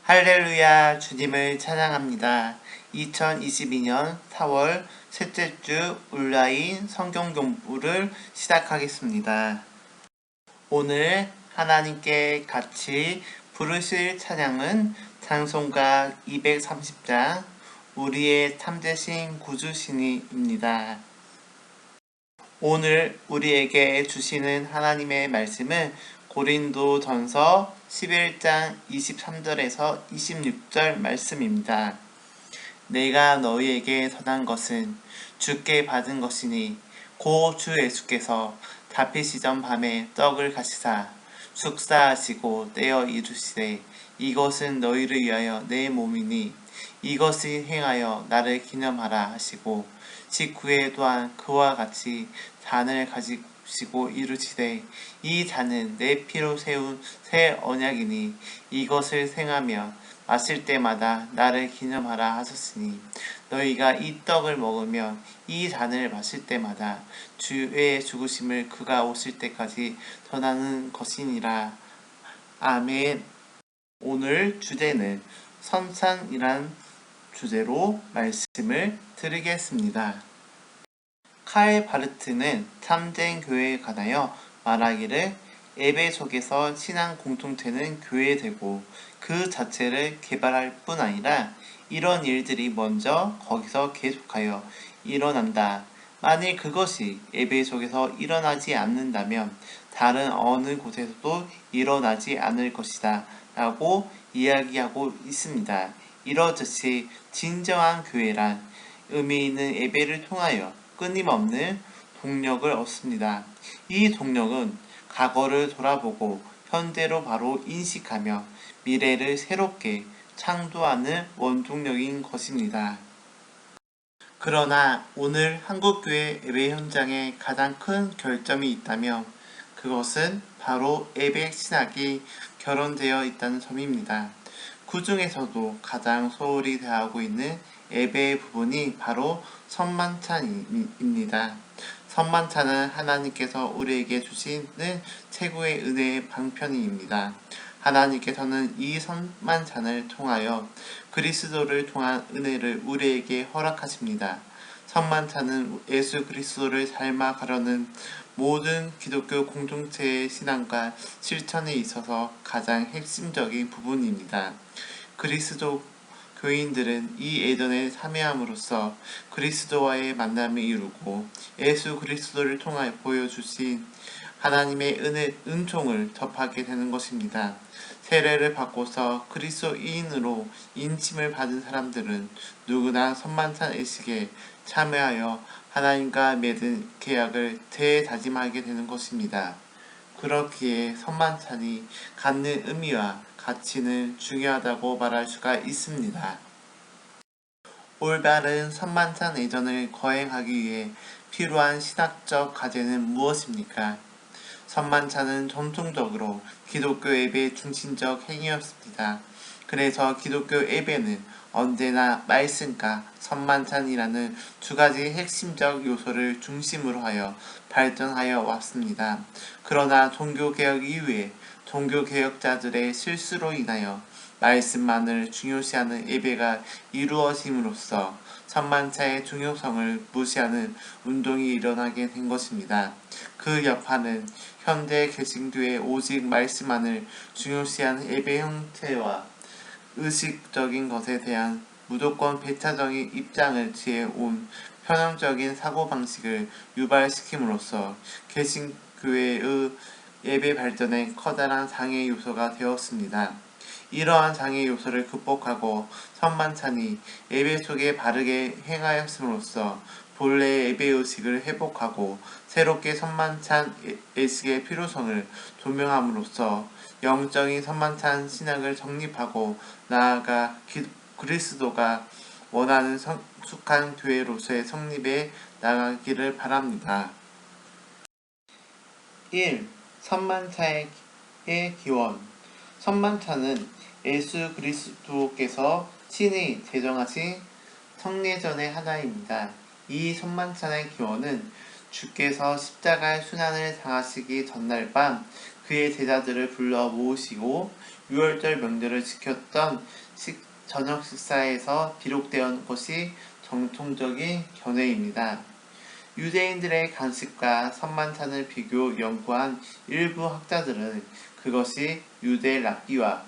할렐루야, 주님을 찬양합니다. 2022년 4월 셋째 주 온라인 성경 공부를 시작하겠습니다. 오늘 하나님께 같이 부르실 찬양은 찬송가 230장 우리의 참되신 구주시니입니다. 오늘 우리에게 주시는 하나님의 말씀은 고린도전서 11장 23절에서 26절 말씀입니다. 내가 너희에게 전한 것은 주께 받은 것이니 고 주 예수께서 잡히시던 밤에 떡을 가시사 축사하시고 떼어 이르시되 이것은 너희를 위하여 내 몸이니 이것을 행하여 나를 기념하라 하시고 직후에 또한 그와 같이 잔을 가지시고 이르시되 이 잔은 내 피로 세운 새 언약이니 이것을 행하며 마실 때마다 나를 기념하라 하셨으니 너희가 이 떡을 먹으며 이 잔을 마실 때마다 주의 죽으심을 그가 오실 때까지 전하는 것이니라. 아멘. 오늘 주제는 선창이란 주제로 말씀을 드리겠습니다. 칼 바르트는 참된 교회에 관하여 말하기를 예배 속에서 신앙 공동체는 교회되고 그 자체를 개발할 뿐 아니라 이런 일들이 먼저 거기서 계속하여 일어난다. 만일 그것이 예배 속에서 일어나지 않는다면 다른 어느 곳에서도 일어나지 않을 것이다 라고 이야기하고 있습니다. 이렇듯이 진정한 교회란 의미 있는 예배를 통하여 끊임없는 동력을 얻습니다. 이 동력은 과거를 돌아보고 현재로 바로 인식하며 미래를 새롭게 창조하는 원동력인 것입니다. 그러나 오늘 한국교회 예배 현장에 가장 큰 결점이 있다면 그것은 바로 예배 신학이 결혼되어 있다는 점입니다. 그 중에서도 가장 소홀히 대하고 있는 예배의 부분이 바로 선만찬입니다. 선만찬은 하나님께서 우리에게 주시는 최고의 은혜의 방편입니다. 하나님께서는 이 선만찬을 통하여 그리스도를 통한 은혜를 우리에게 허락하십니다. 선만찬은 예수 그리스도를 닮아가려는 모든 기독교 공동체의 신앙과 실천에 있어서 가장 핵심적인 부분입니다. 그리스도 교인들은 이 예전에 참여함으로써 그리스도와의 만남을 이루고 예수 그리스도를 통하여 보여주신 하나님의 은총을 접하게 되는 것입니다. 세례를 받고서 그리스도인으로 인침을 받은 사람들은 누구나 선만찬 예식에 참여하여 하나님과 맺은 계약을 재다짐하게 되는 것입니다. 그렇기에 선만찬이 갖는 의미와 가치는 중요하다고 말할 수가 있습니다. 올바른 선만찬 예전을 거행하기 위해 필요한 신학적 과제는 무엇입니까? 선만찬은 전통적으로 기독교 예배의 중심적 행위였습니다. 그래서 기독교 예배는 언제나 말씀과 선만찬이라는 두 가지 핵심적 요소를 중심으로 하여 발전하여 왔습니다. 그러나 종교개혁 이후에 종교개혁자들의 실수로 인하여 말씀만을 중요시하는 예배가 이루어짐으로써 선만찬의 중요성을 무시하는 운동이 일어나게 된 것입니다. 그 여파는 현대 개신교의 오직 말씀만을 중요시하는 예배 형태와 의식적인 것에 대한 무조건 배타적인 입장을 취해온 편향적인 사고방식을 유발시킴으로써 개신교회의 예배 발전에 커다란 장애 요소가 되었습니다. 이러한 장애 요소를 극복하고 선만찬이 예배 속에 바르게 행하였음으로써 본래의 예배의식을 회복하고 새롭게 선만찬 예식의 필요성을 조명함으로써 영적인 선만찬 신학을 정립하고 나아가 그리스도가 원하는 성숙한 교회로서의 성립에 나가기를 바랍니다. 1. 선만찬의 기원. 선만찬은 예수 그리스도께서 친히 제정하신 성례전의 하나입니다. 이 선만찬의 기원은 주께서 십자가의 순환을 당하시기 전날 밤 그의 제자들을 불러 모으시고 유월절 명절을 지켰던 저녁 식사에서 비록되어 것이 정통적인 견해입니다. 유대인들의 간식과 선만찬을 비교 연구한 일부 학자들은 그것이 유대 랍비와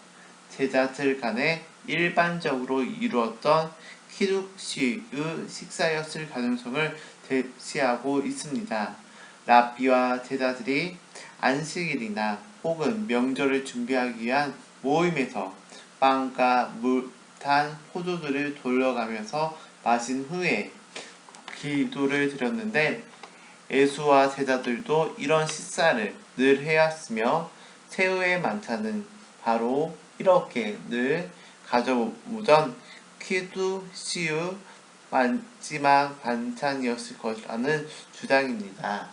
제자들 간에 일반적으로 이루었던 키두시의 식사였을 가능성을 제시하고 있습니다. 랍비와 제자들이 안식일이나 혹은 명절을 준비하기 위한 모임에서 빵과 물, 단, 포도주를 돌려가면서 마신 후에 기도를 드렸는데 예수와 제자들도 이런 식사를 늘 해왔으며 새우의 만찬은 바로 이렇게 늘 가져오던 키두시의 마지막 반찬이었을 것이라는 주장입니다.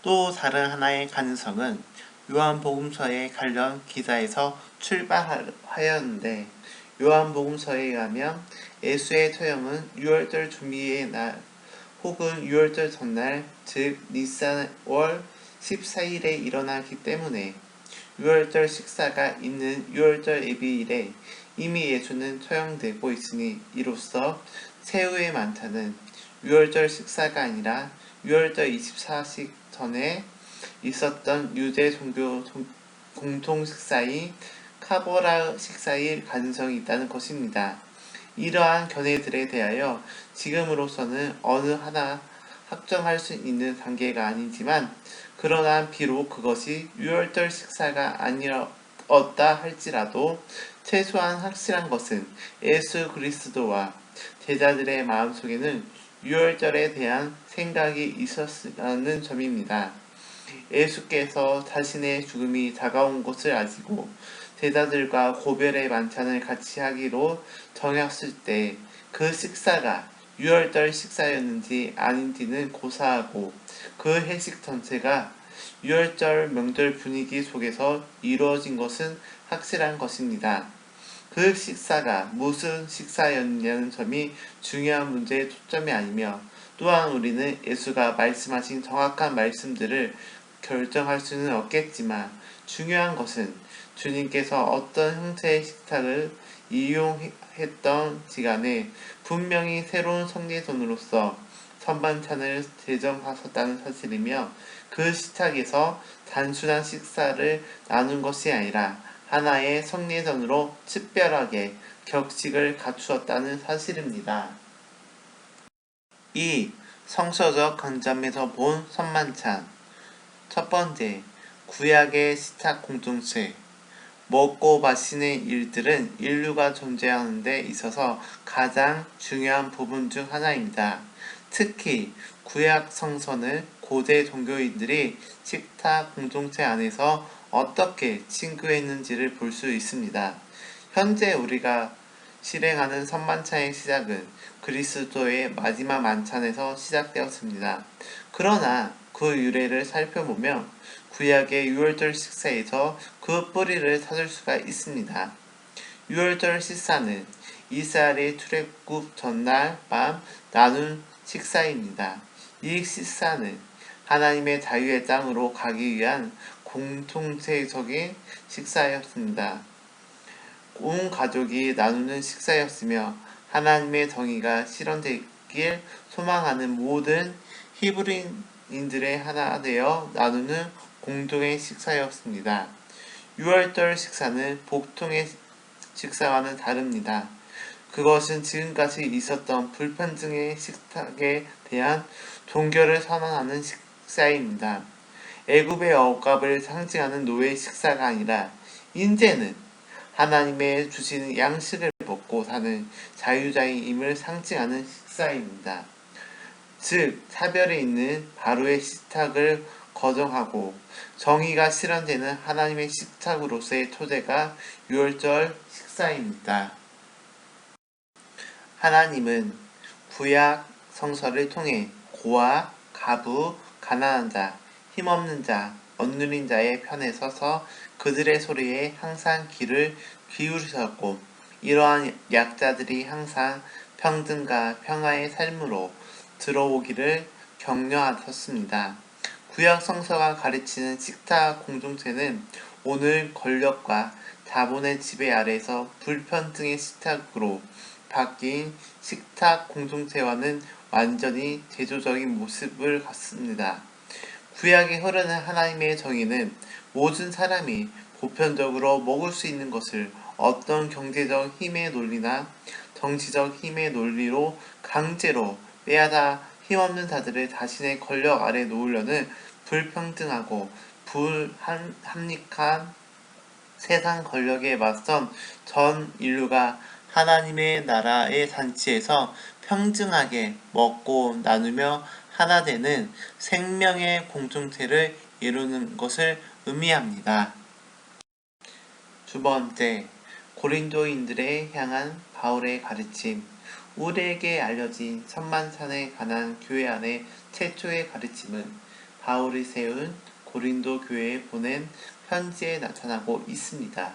또 다른 하나의 가능성은 요한복음서에 관련 기사에서 출발하였는데 요한복음서에 의하면 예수의 처형은 유월절 준비의 날 혹은 유월절 전날 즉 니산월 14일에 일어나기 때문에 유월절 식사가 있는 유월절 예비일에 이미 예수는 처형되고 있으니 이로써 새우의 만찬은 유월절 식사가 아니라 유월절 24식 전에 있었던 유대 종교 공통 식사인 카보라 식사일 가능성이 있다는 것입니다. 이러한 견해들에 대하여 지금으로서는 어느 하나 확정할 수 있는 단계가 아니지만 그러나 비록 그것이 유월절 식사가 아니었다 할지라도 최소한 확실한 것은 예수 그리스도와 제자들의 마음속에는 유월절에 대한 생각이 있었다는 점입니다. 예수께서 자신의 죽음이 다가온 것을 아시고 제자들과 고별의 만찬을 같이 하기로 정했을 때 그 식사가 유월절 식사였는지 아닌지는 고사하고 그 회식 전체가 유월절 명절 분위기 속에서 이루어진 것은 확실한 것입니다. 그 식사가 무슨 식사였냐는 점이 중요한 문제의 초점이 아니며 또한 우리는 예수가 말씀하신 정확한 말씀들을 결정할 수는 없겠지만 중요한 것은 주님께서 어떤 형태의 식탁을 이용했던 지간에 분명히 새로운 성례전으로서 선반찬을 제정하셨다는 사실이며 그 식탁에서 단순한 식사를 나눈 것이 아니라 하나의 성례전으로 특별하게 격식을 갖추었다는 사실입니다. 이 성서적 관점에서 본 선만찬 첫 번째, 구약의 식탁 공동체 먹고 마시는 일들은 인류가 존재하는 데 있어서 가장 중요한 부분 중 하나입니다. 특히 구약 성서는 고대 종교인들이 식탁 공동체 안에서 어떻게 친구했는지를 볼 수 있습니다. 현재 우리가 실행하는 선만찬의 시작은 그리스도의 마지막 만찬에서 시작되었습니다. 그러나 그 유래를 살펴보면 구약의 유월절 식사에서 그 뿌리를 찾을 수가 있습니다. 유월절 식사는 이스라엘의 출애굽 전날 밤 나눈 식사입니다. 이 식사는 하나님의 자유의 땅으로 가기 위한 공통체적인 식사였습니다. 온 가족이 나누는 식사였으며 하나님의 정의가 실현되길 소망하는 모든 히브리인들의 하나 되어 나누는 공동의 식사였습니다. 유월절 식사는 보통의 식사와는 다릅니다. 그것은 지금까지 있었던 불평등의 식탁에 대한 종교를 선언하는 식사입니다. 애굽의 억압을 상징하는 노예 식사가 아니라 인제는 하나님의 주시는 양식을 먹고 사는 자유자임을 상징하는 식사입니다. 즉 사별이 있는 바로의 식탁을 거정하고 정의가 실현되는 하나님의 식탁으로서의 초대가 유월절 식사입니다. 하나님은 구약 성서를 통해 고아, 가부, 가난한 자, 힘없는 자, 억누린 자의 편에 서서 그들의 소리에 항상 귀를 기울이셨고 이러한 약자들이 항상 평등과 평화의 삶으로 들어오기를 격려하셨습니다. 구약 성서가 가르치는 식탁 공동체는 오늘 권력과 자본의 지배 아래에서 불평등의 식탁으로 바뀐 식탁 공동체와는 완전히 대조적인 모습을 갖습니다. 구약에 흐르는 하나님의 정의는 모든 사람이 보편적으로 먹을 수 있는 것을 어떤 경제적 힘의 논리나 정치적 힘의 논리로 강제로 빼앗아 힘없는 자들을 자신의 권력 아래 놓으려는 불평등하고 불합리한 세상 권력에 맞선 전 인류가 하나님의 나라의 잔치에서 평등하게 먹고 나누며 하나 되는 생명의 공동체를 이루는 것을 의미합니다. 두 번째, 고린도인들에 향한 바울의 가르침. 우리에게 알려진 천만산에 관한 교회 안의 최초의 가르침은 바울이 세운 고린도 교회에 보낸 편지에 나타나고 있습니다.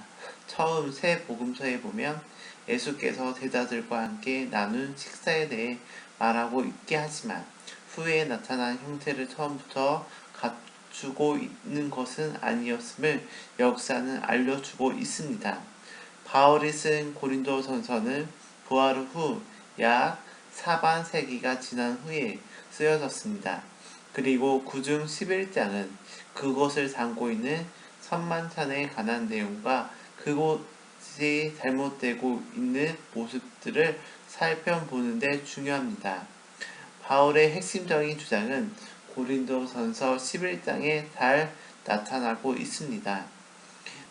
처음 새 복음서에 보면 예수께서 제자들과 함께 나눈 식사에 대해 말하고 있게 하지만 후에 나타난 형태를 처음부터 갖추고 있는 것은 아니었음을 역사는 알려주고 있습니다. 바울이 쓴 고린도전서는 부활 후 약 4반세기가 지난 후에 쓰여졌습니다. 그리고 그중 11장은 그것을 담고 있는 천만산에 관한 내용과 그곳이 잘못되고 있는 모습들을 살펴보는 데 중요합니다. 바울의 핵심적인 주장은 고린도전서 11장에 잘 나타나고 있습니다.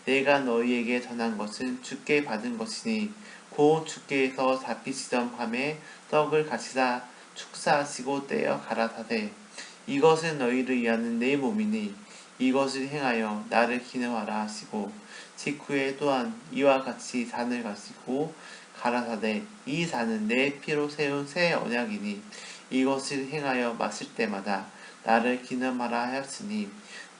내가 너희에게 전한 것은 주께 받은 것이니 곧 주께서 잡히시던 밤에 떡을 가시다 축사하시고 떼어 가라사대 이것은 너희를 위하는 내 몸이니 이것을 행하여 나를 기념하라 하시고 직후에 또한 이와 같이 잔을 가지고 가라사대 이 잔은 내 피로 세운 새 언약이니 이것을 행하여 마실 때마다 나를 기념하라 하였으니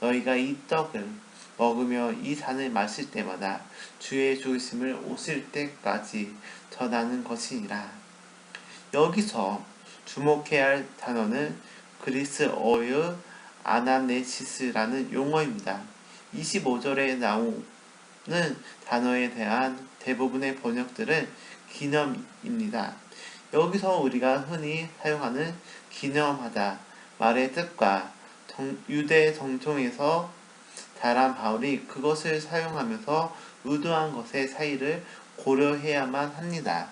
너희가 이 떡을 먹으며 이 잔을 마실 때마다 주의 죽으심을 오실 때까지 전하는 것이니라. 여기서 주목해야 할 단어는 그리스어의 아나네시스라는 용어입니다. 25절에 나오는 단어에 대한 대부분의 번역들은 기념입니다. 여기서 우리가 흔히 사용하는 기념하다 말의 뜻과 유대 정통에서 자란 바울이 그것을 사용하면서 의도한 것의 차이를 고려해야만 합니다.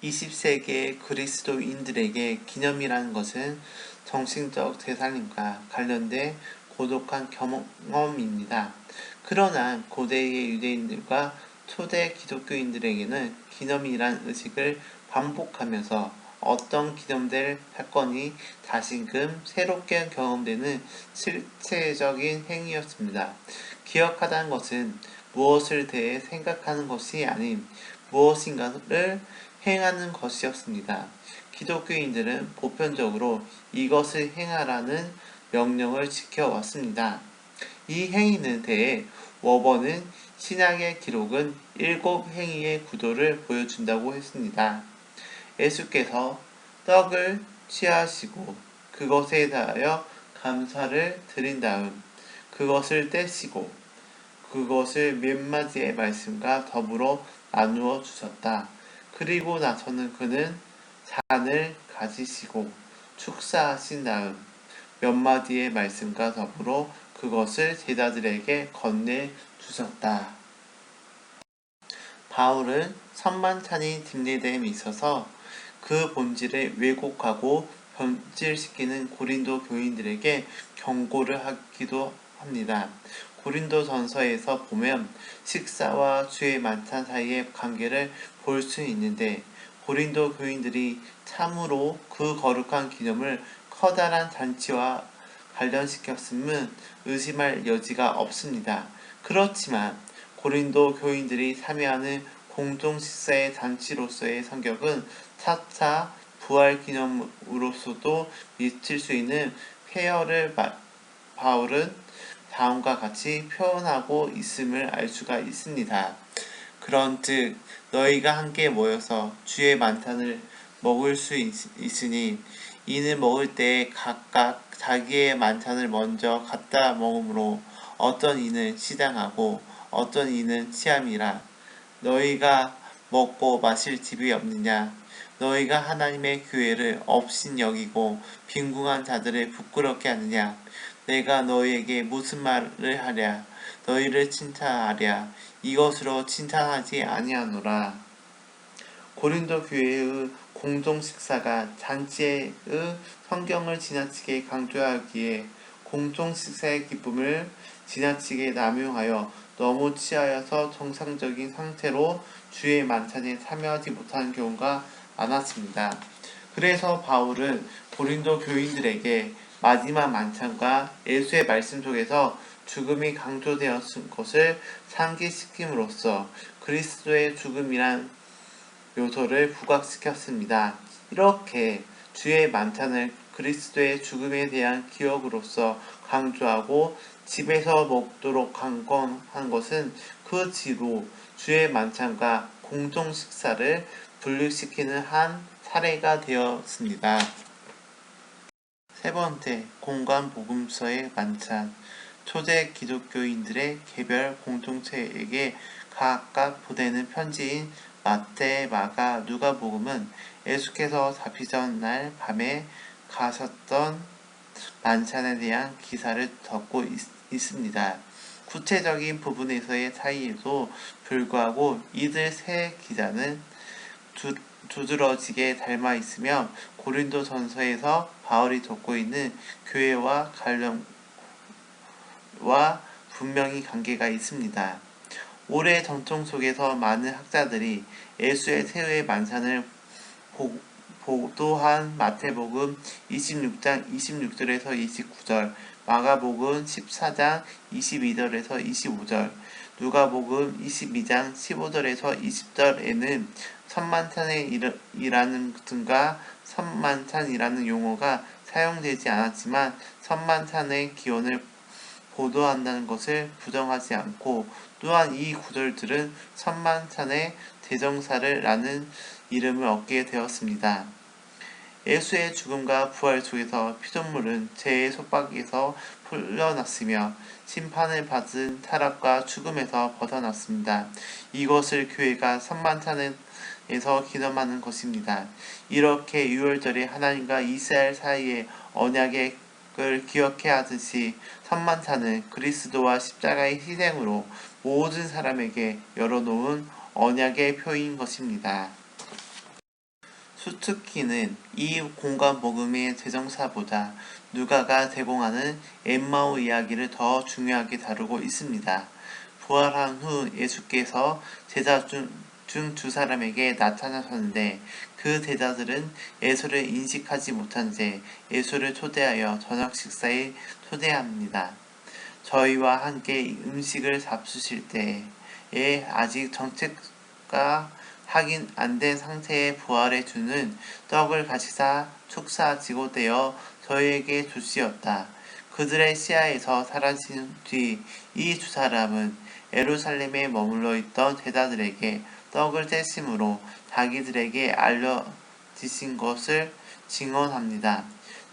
20세기의 그리스도인들에게 기념이라는 것은 정신적 대살림과 관련된 고독한 경험입니다. 그러나 고대의 유대인들과 초대 기독교인들에게는 기념이란 의식을 반복하면서 어떤 기념될 사건이 다시금 새롭게 경험되는 실체적인 행위였습니다. 기억하다는 것은 무엇을 대해 생각하는 것이 아닌 무엇인가를 행하는 것이었습니다. 기독교인들은 보편적으로 이것을 행하라는 명령을 지켜왔습니다. 이 행위는 대해 워번은 신약의 기록은 7행위의 구도를 보여준다고 했습니다. 예수께서 떡을 취하시고 그것에 대하여 감사를 드린 다음 그것을 떼시고 그것을 몇 마디의 말씀과 더불어 나누어 주셨다. 그리고 나서는 그는 잔을 가지시고 축사하신 다음 몇 마디의 말씀과 더불어 그것을 제자들에게 건네 주셨다. 바울은 천만찬이 집례됨에 있어서 그 본질을 왜곡하고 변질시키는 고린도 교인들에게 경고를 하기도 합니다. 고린도 전서에서 보면 식사와 주의 만찬 사이의 관계를 볼 수 있는데 고린도 교인들이 참으로 그 거룩한 기념을 커다란 잔치와 관련시켰음은 의심할 여지가 없습니다. 그렇지만 고린도 교인들이 참여하는 공동 식사의 잔치로서의 성격은 차차 부활 기념으로서도 미칠 수 있는 폐허를 바울은 다음과 같이 표현하고 있음을 알 수가 있습니다. 그런즉 너희가 함께 모여서 주의 만찬을 먹을 수 있으니 이는 먹을 때에 각각 자기의 만찬을 먼저 갖다 먹으므로 어떤 이는 시장하고 어떤 이는 치암이라. 너희가 먹고 마실 집이 없느냐? 너희가 하나님의 교회를 업신여기고 빈궁한 자들을 부끄럽게 하느냐? 내가 너희에게 무슨 말을 하랴? 너희를 칭찬하랴? 이것으로 칭찬하지 아니하노라. 고린도 교회의 공동 식사가 잔치의 성경을 지나치게 강조하기에 공동 식사의 기쁨을 지나치게 남용하여 너무 취하여서 정상적인 상태로 주의 만찬에 참여하지 못하는 경우가 많았습니다. 그래서 바울은 고린도 교인들에게 마지막 만찬과 예수의 말씀 속에서 죽음이 강조되었을 것을 상기시킴으로써 그리스도의 죽음이란 요소를 부각시켰습니다. 이렇게 주의 만찬을 그리스도의 죽음에 대한 기억으로서 강조하고 집에서 먹도록 한 것은 그 뒤로 주의 만찬과 공동 식사를 분리시키는 한 사례가 되었습니다. 세 번째, 공관 복음서의 만찬. 초대 기독교인들의 개별 공동체에게 각각 보내는 편지인 마태, 마가, 누가복음은 예수께서 잡히던 날 밤에 가셨던 만찬에 대한 기사를 적고 있습니다. 구체적인 부분에서의 차이에도 불구하고 이들 세 기자는 두드러지게 닮아 있으며 고린도 전서에서 바울이 적고 있는 교회와 분명히 관계가 있습니다. 오래 전통 속에서 많은 학자들이 예수의 세후의 만찬을 보도한 마태복음 26장 26절에서 29절, 마가복음 14장 22절에서 25절, 누가복음 22장 15절에서 20절에는 선만찬이라는 등과 선만찬이라는 용어가 사용되지 않았지만 선만찬의 기원을 보도한다는 것을 부정하지 않고 또한 이 구절들은 선만찬의 대정사를 라는 이름을 얻게 되었습니다. 예수의 죽음과 부활 속에서 피조물은 죄의 속박에서 풀려났으며 심판을 받은 타락과 죽음에서 벗어났습니다. 이것을 교회가 선만찬에서 기념하는 것입니다. 이렇게 유월절에 하나님과 이스라엘 사이의 언약을 기억해야 하듯이 선만찬은 그리스도와 십자가의 희생으로 모든 사람에게 열어놓은 언약의 표인 것입니다. 수특기는 이 공관 복음의 대정사보다 누가가 제공하는 엠마오 이야기를 더 중요하게 다루고 있습니다. 부활한 후 예수께서 제자 중 두 사람에게 나타나셨는데 그 제자들은 예수를 인식하지 못한 채 예수를 초대하여 저녁 식사에 초대합니다. 저희와 함께 음식을 잡수실 때에 아직 정체가 확인 안 된 상태의 부활의 주는 떡을 가지사 축사지고 떼어 저희에게 주시었다. 그들의 시야에서 사라진 뒤 이 두 사람은 예루살렘에 머물러 있던 제자들에게 떡을 떼심으로 자기들에게 알려지신 것을 증언합니다.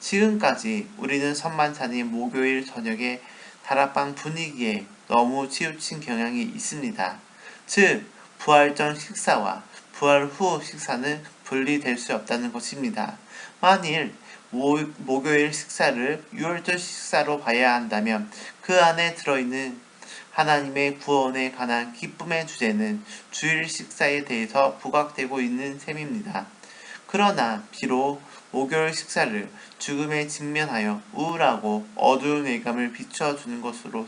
지금까지 우리는 선만찬인 목요일 저녁에 다락방 분위기에 너무 치우친 경향이 있습니다. 즉, 부활 전 식사와 부활 후 식사는 분리될 수 없다는 것입니다. 만일 목요일 식사를 유월절 식사로 봐야 한다면 그 안에 들어있는 하나님의 구원에 관한 기쁨의 주제는 주일 식사에 대해서 부각되고 있는 셈입니다. 그러나 비록 목요일 식사를 죽음에 직면하여 우울하고 어두운 예감을 비추어주는 것으로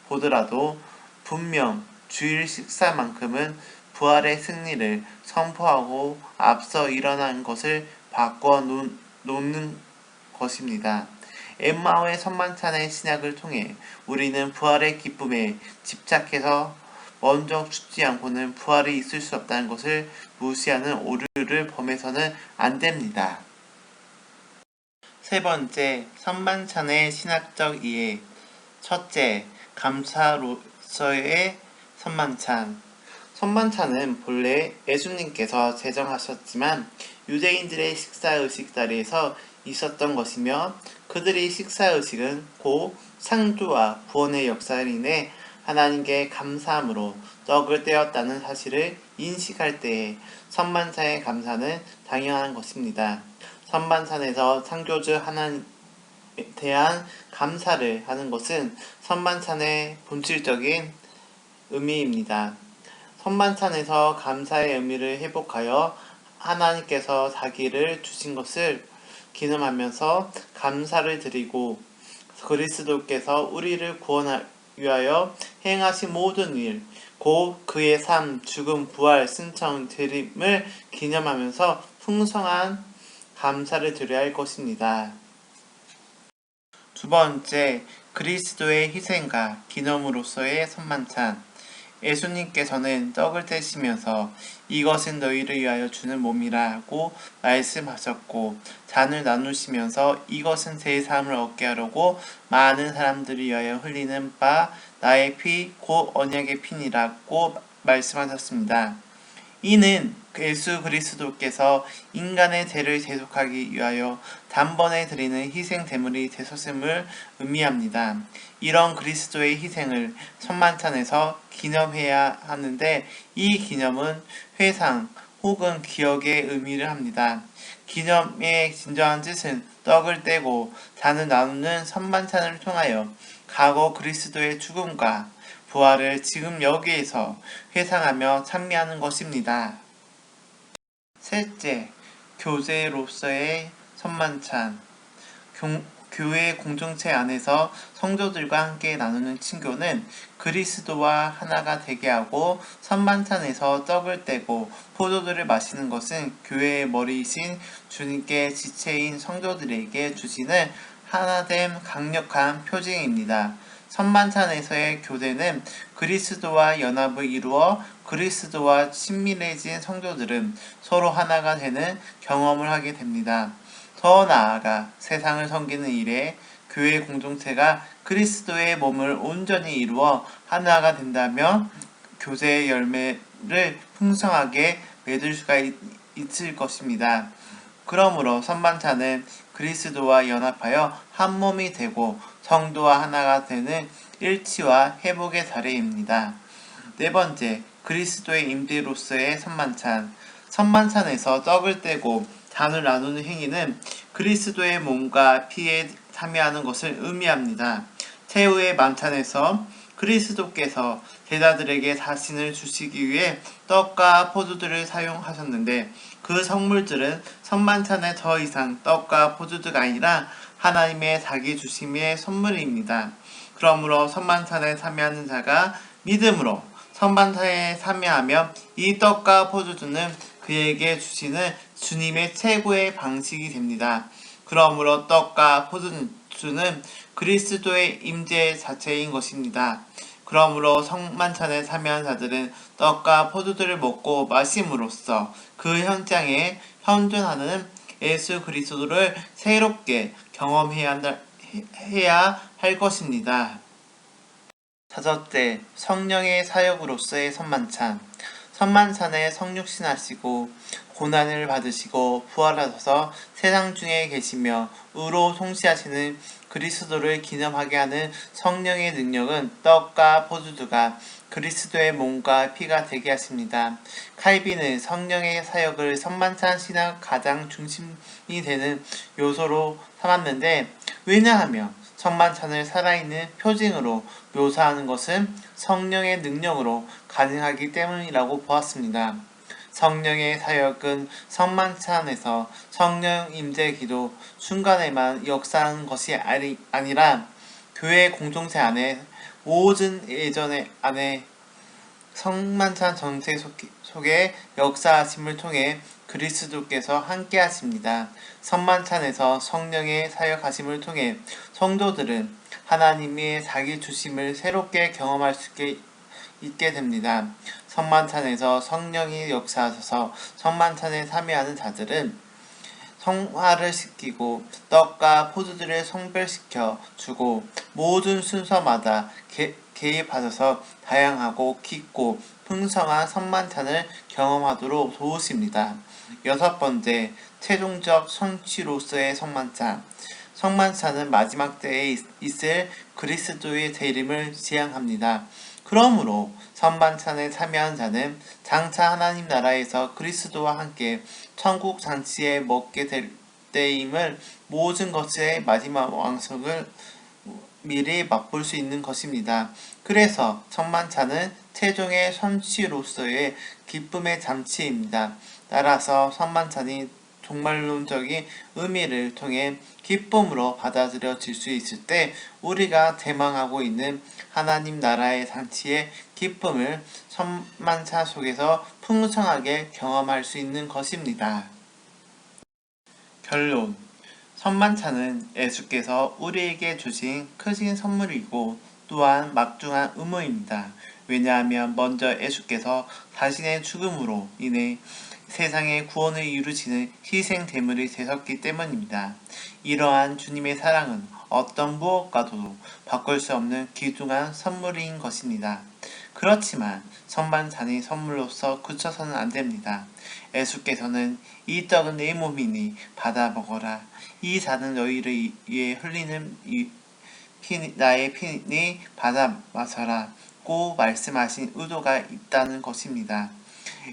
보더라도 분명 주일 식사만큼은 부활의 승리를 선포하고 앞서 일어난 것을 바꿔 놓는 것입니다. 엠마오의 선만찬의 신약을 통해 우리는 부활의 기쁨에 집착해서 먼저 죽지 않고는 부활이 있을 수 없다는 것을 무시하는 오류를 범해서는 안 됩니다. 세 번째, 선만찬의 신학적 이해. 첫째, 감사로서의 선만찬. 선만찬은 본래 예수님께서 제정하셨지만 유대인들의 식사 의식 자리에서 있었던 것이며 그들의 식사의식은 곧 창조와 구원의 역사를 인해 하나님께 감사함으로 떡을 떼었다는 사실을 인식할 때에 선만찬의 감사는 당연한 것입니다. 선만찬에서 창조주 하나님에 대한 감사를 하는 것은 선만찬의 본질적인 의미입니다. 선만찬에서 감사의 의미를 회복하여 하나님께서 자기를 주신 것을 기념하면서 감사를 드리고 그리스도께서 우리를 구원하기 위하여 행하신 모든 일, 곧 그의 삶, 죽음, 부활, 승천, 재림을 기념하면서 풍성한 감사를 드려야 할 것입니다. 두 번째, 그리스도의 희생과 기념으로서의 선만찬. 예수님께서는 떡을 떼시면서 이것은 너희를 위하여 주는 몸이라고 말씀하셨고, 잔을 나누시면서 이것은 새 삶을 얻게 하려고 많은 사람들을 위하여 흘리는 바 나의 피 곧 언약의 피니라고 말씀하셨습니다. 이는 예수 그리스도께서 인간의 죄를 대속하기 위하여 단번에 드리는 희생 제물이 되셨음을 의미합니다. 이런 그리스도의 희생을 선만찬에서 기념해야 하는데 이 기념은 회상 혹은 기억의 의미를 합니다. 기념의 진정한 뜻은 떡을 떼고 잔을 나누는 선만찬을 통하여 과거 그리스도의 죽음과 부활을 지금 여기에서 회상하며 찬미하는 것입니다. 셋째, 교제로서의 선만찬. 교회 공동체 안에서 성도들과 함께 나누는 친교는 그리스도와 하나가 되게 하고 선만찬에서 떡을 떼고 포도주를 마시는 것은 교회의 머리이신 주님께 지체인 성도들에게 주시는 하나됨 강력한 표징입니다. 선만찬에서의 교제는 그리스도와 연합을 이루어 그리스도와 친밀해진 성도들은 서로 하나가 되는 경험을 하게 됩니다. 더 나아가 세상을 섬기는 일에 교회 공동체가 그리스도의 몸을 온전히 이루어 하나가 된다면 교제의 열매를 풍성하게 맺을 수가 있을 것입니다. 그러므로 선만찬은 그리스도와 연합하여 한 몸이 되고 성도와 하나가 되는 일치와 회복의 자리입니다. 네 번째, 그리스도의 임재로서의 선만찬. 선만찬에서 떡을 떼고 잔을 나누는 행위는 그리스도의 몸과 피에 참여하는 것을 의미합니다. 최후의 만찬에서 그리스도께서 제자들에게 자신을 주시기 위해 떡과 포도주를 사용하셨는데 그 성물들은 선만찬에 더 이상 떡과 포도주가 아니라 하나님의 자기 주심의 선물입니다. 그러므로 선만찬에 참여하는 자가 믿음으로 선만찬에 참여하며 이 떡과 포도주는 그에게 주시는 주님의 최고의 방식이 됩니다. 그러므로 떡과 포도주는 그리스도의 임재 자체인 것입니다. 그러므로 성만찬에 참여한 자들은 떡과 포도주를 먹고 마심으로써 그 현장에 현존하는 예수 그리스도를 새롭게 경험해야 할 것입니다. 다섯째, 성령의 사역으로서의 선만찬. 선만찬에 성육신하시고 고난을 받으시고 부활하셔서 세상 중에 계시며 의로 통치하시는 그리스도를 기념하게 하는 성령의 능력은 떡과 포도주가 그리스도의 몸과 피가 되게 하십니다. 칼빈은 성령의 사역을 선만찬 신학 가장 중심이 되는 요소로 삼았는데, 왜냐하면 선만찬을 살아있는 표징으로 묘사하는 것은 성령의 능력으로 가능하기 때문이라고 보았습니다. 성령의 사역은 선만찬에서 성령 임재 기도 순간에만 역사하는 것이 아니라 교회 공동체 안에 모든 예전 안에 성만찬 전체 속에 역사하심을 통해 그리스도께서 함께 하십니다. 선만찬에서 성령의 사역하심을 통해 성도들은 하나님의 자기 주심을 새롭게 경험할 수 있게 됩니다. 선만찬에서 성령이 역사하셔서 선만찬에 참여하는 자들은 성화를 시키고 떡과 포도주를 성별시켜 주고 모든 순서마다 개입하셔서 다양하고 깊고 풍성한 선만찬을 경험하도록 도우십니다. 여섯 번째, 최종적 성취로서의 선만찬. 성만찬은 마지막 때에 있을 그리스도의 재림을 지향합니다. 그러므로 성만찬에 참여한 자는 장차 하나님 나라에서 그리스도와 함께 천국 잔치에 먹게 될 때임을 모든 것의 마지막 왕석을 미리 맛볼 수 있는 것입니다. 그래서 성만찬은 최종의 선취로서의 기쁨의 잔치입니다. 따라서 성만찬이 종말론적인 의미를 통해 기쁨으로 받아들여질 수 있을 때 우리가 대망하고 있는 하나님 나라의 잔치의 기쁨을 성만찬 속에서 풍성하게 경험할 수 있는 것입니다. 결론. 성만찬은 예수께서 우리에게 주신 크신 선물이고 또한 막중한 의무입니다. 왜냐하면 먼저 예수께서 자신의 죽음으로 인해 세상의 구원을 이루시는 희생 제물이 되셨기 때문입니다. 이러한 주님의 사랑은 어떤 무엇과도 바꿀 수 없는 귀중한 선물인 것입니다. 그렇지만 성만찬이 선물로서 그쳐서는 안 됩니다. 예수께서는 이 떡은 내 몸이니 받아 먹어라. 이 잔은 너희를 위해 흘리는 나의 피니 받아 마셔라. 고 말씀하신 의도가 있다는 것입니다.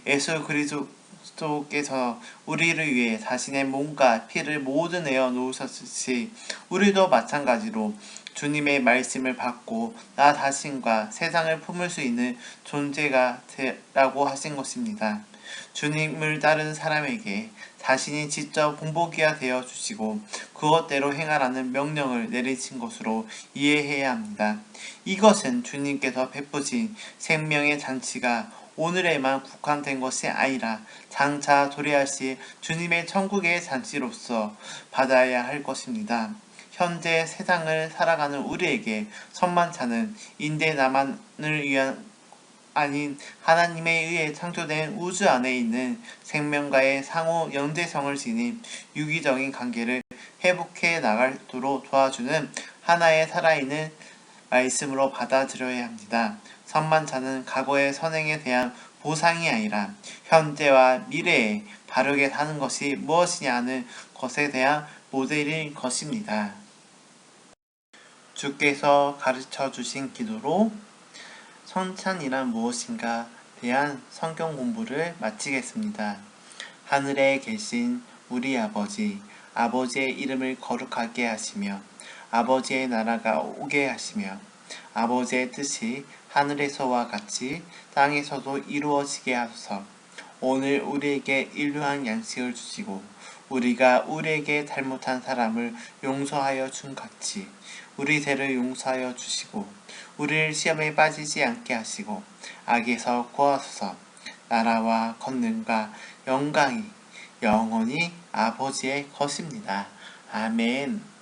예수 그리스도께서 우리를 위해 자신의 몸과 피를 모두 내어 놓으셨듯이 우리도 마찬가지로 주님의 말씀을 받고 나 자신과 세상을 품을 수 있는 존재가 되라고 하신 것입니다. 주님을 따르는 사람에게 자신이 직접 본보기가 되어 주시고 그것대로 행하라는 명령을 내리신 것으로 이해해야 합니다. 이것은 주님께서 베푸신 생명의 잔치가 오늘에만 국한된 것이 아니라 장차 도래하실 주님의 천국의 잔치로서 받아야 할 것입니다. 현재 세상을 살아가는 우리에게 성만찬은 인대나만을 위한 아닌 하나님에 의해 창조된 우주 안에 있는 생명과의 상호 연대성을 지닌 유기적인 관계를 회복해 나가도록 도와주는 하나의 살아있는 말씀으로 받아들여야 합니다. 성만찬은 과거의 선행에 대한 보상이 아니라 현재와 미래에 바르게 사는 것이 무엇이냐 하는 것에 대한 모델인 것입니다. 주께서 가르쳐 주신 기도로 성찬이란 무엇인가 대한 성경 공부를 마치겠습니다. 하늘에 계신 우리 아버지, 아버지의 이름을 거룩하게 하시며 아버지의 나라가 오게 하시며 아버지의 뜻이 하늘에서와 같이 땅에서도 이루어지게 하소서. 오늘 우리에게 일용할 양식을 주시고 우리가 우리에게 잘못한 사람을 용서하여 준 같이 우리 죄를 용서하여 주시고 우리를 시험에 빠지지 않게 하시고 악에서 구하소서. 나라와 권능과 영광이 영원히 아버지의 것입니다. 아멘.